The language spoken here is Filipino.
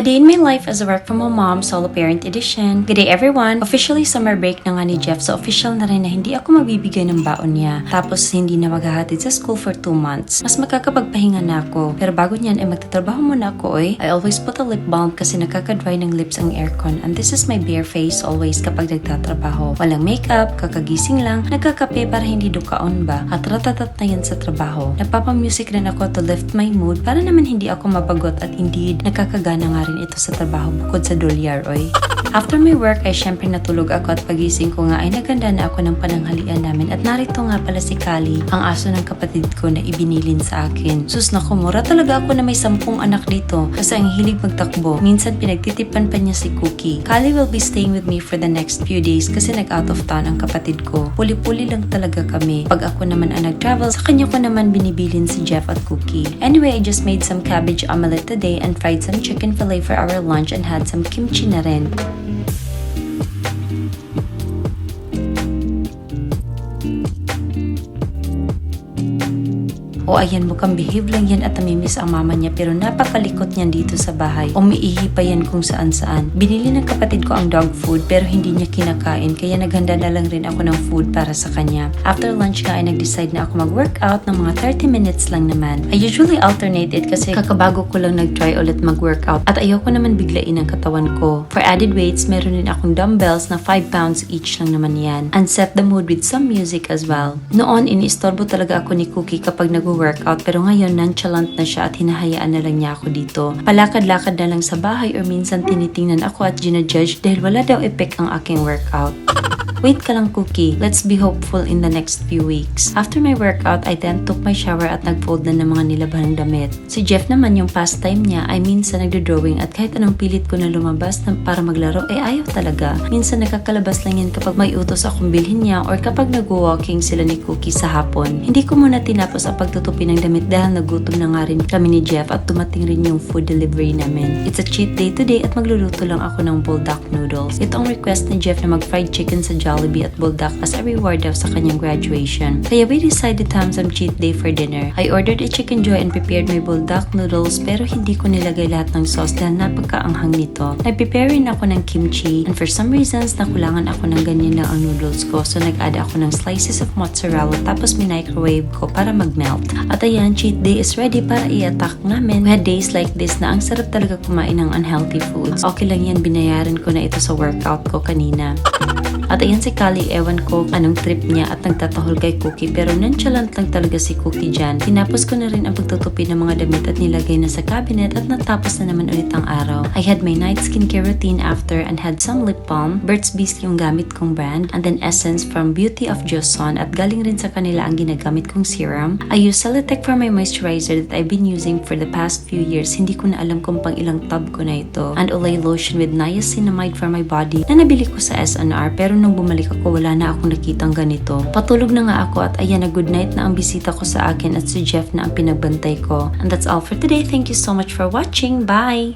day in my life as a work from home mom, solo parent edition. Good day everyone! Officially summer break na nga ni Jeff, so official na rin na hindi ako mabibigay ng baon niya. Tapos hindi na maghahatid sa school for 2 months. Mas magkakapagpahinga na ako. Pero bago niyan ay magtatrabaho muna ako I always put a lip balm kasi nakakadry ng lips ang aircon. And this is my bare face always kapag nagtatrabaho. Walang makeup, kakagising lang, nagkakape para hindi dukaon ba. At ratatat na yan sa trabaho. Nagpapamusic rin ako to lift my mood para naman hindi ako mabagot at indeed nakakagana nga rin ito sa trabaho bukod sa dolyar, oy. After my work ay syempre natulog ako at pagising ko nga ay naganda na ako ng pananghalian namin at narito nga pala si Kali, ang aso ng kapatid ko na ibinilin sa akin. Sus naku, mura talaga ako na may 10 anak dito kasi ang hilig magtakbo. Minsan pinagtitipan pa niya si Cookie. Kali will be staying with me for the next few days kasi nag-out of town ang kapatid ko. Puli-puli lang talaga kami. Pag ako naman ang nag-travel, sa kanya ko naman binibilin si Jeff at Cookie. Anyway, I just made some cabbage omelette today and fried some chicken fillet for our lunch and had some kimchi na rin. O ayan, mukhang behave lang yan at namimiss ang mama niya pero napakalikot niyan dito sa bahay. Umiihi pa yan kung saan saan. Binili ng kapatid ko ang dog food pero hindi niya kinakain kaya naghanda na lang rin ako ng food para sa kanya. After lunch nga ay nag-decide na ako mag-workout ng mga 30 minutes lang naman. I usually alternate it kasi kakabago ko lang nag-try ulit mag-workout at ayoko naman biglain ang katawan ko. For added weights, meron din akong dumbbells na 5 pounds each lang naman yan. And set the mood with some music as well. Noon, iniistorbo talaga ako ni Cookie kapag nag-workout pero ngayon nonchalant na siya at hinahayaan na lang niya ako dito. Palakad-lakad na lang sa bahay or minsan tinitingnan ako at ginajudge dahil wala daw effect ang aking workout. Wait ka lang Cookie, let's be hopeful in the next few weeks. After my workout, I then took my shower at nag-fold na ng mga nilabhan ng damit. Si Jeff naman yung pastime niya ay minsan nagdo-drawing at kahit anong pilit ko na lumabas para maglaro ay ayaw talaga. Minsan nakakalabas lang yan kapag may utos akong bilhin niya or kapag nag-walking sila ni Cookie sa hapon. Hindi ko muna tinapos ang pagtutupi ng damit dahil nagutom na nga rin kami ni Jeff at dumating rin yung food delivery namin. It's a cheat day today at magluluto lang ako ng buldak noodles. Ito ang request ni Jeff na mag-fried chicken sa Jollibee at buldak as a reward daw sa kanyang graduation. Kaya we decided to have some cheat day for dinner. I ordered a chicken joy and prepared my buldak noodles pero hindi ko nilagay lahat ng sauce dahil napagkaanghang nito. Nag-prepare rin ako ng kimchi and for some reasons nakulangan ako ng ganyan lang ang noodles ko so nag-add ako ng slices of mozzarella tapos minicrowave ko para mag-melt. At ayan, cheat day is ready para i-attack namin. We had days like this na ang sarap talaga kumain ng unhealthy foods. Okay lang yan, binayaran ko na ito sa workout ko kanina. At ayan si Kali, ewan ko anong trip niya at nagtatahol kay Cookie pero nonchalant lang talaga si Cookie dyan. Tinapos ko na rin ang pagtutupi ng mga damit at nilagay na sa cabinet at natapos na naman ulit ang araw. I had my night skincare routine after and had some lip balm. Burt's Bees yung gamit kong brand and then Essence from Beauty of Joseon at galing rin sa kanila ang ginagamit kong serum. I use Celotex for my moisturizer that I've been using for the past few years. Hindi ko na alam kung pang ilang tub ko na ito. And Olay lotion with niacinamide for my body na nabili ko sa SNR pero nung bumalik ako wala na akong nakitang ganito. Patulog na nga ako at ayan na good night na ang bisita ko sa akin at si Jeff na ang pinagbantay ko. And that's all for today. Thank you so much for watching. Bye!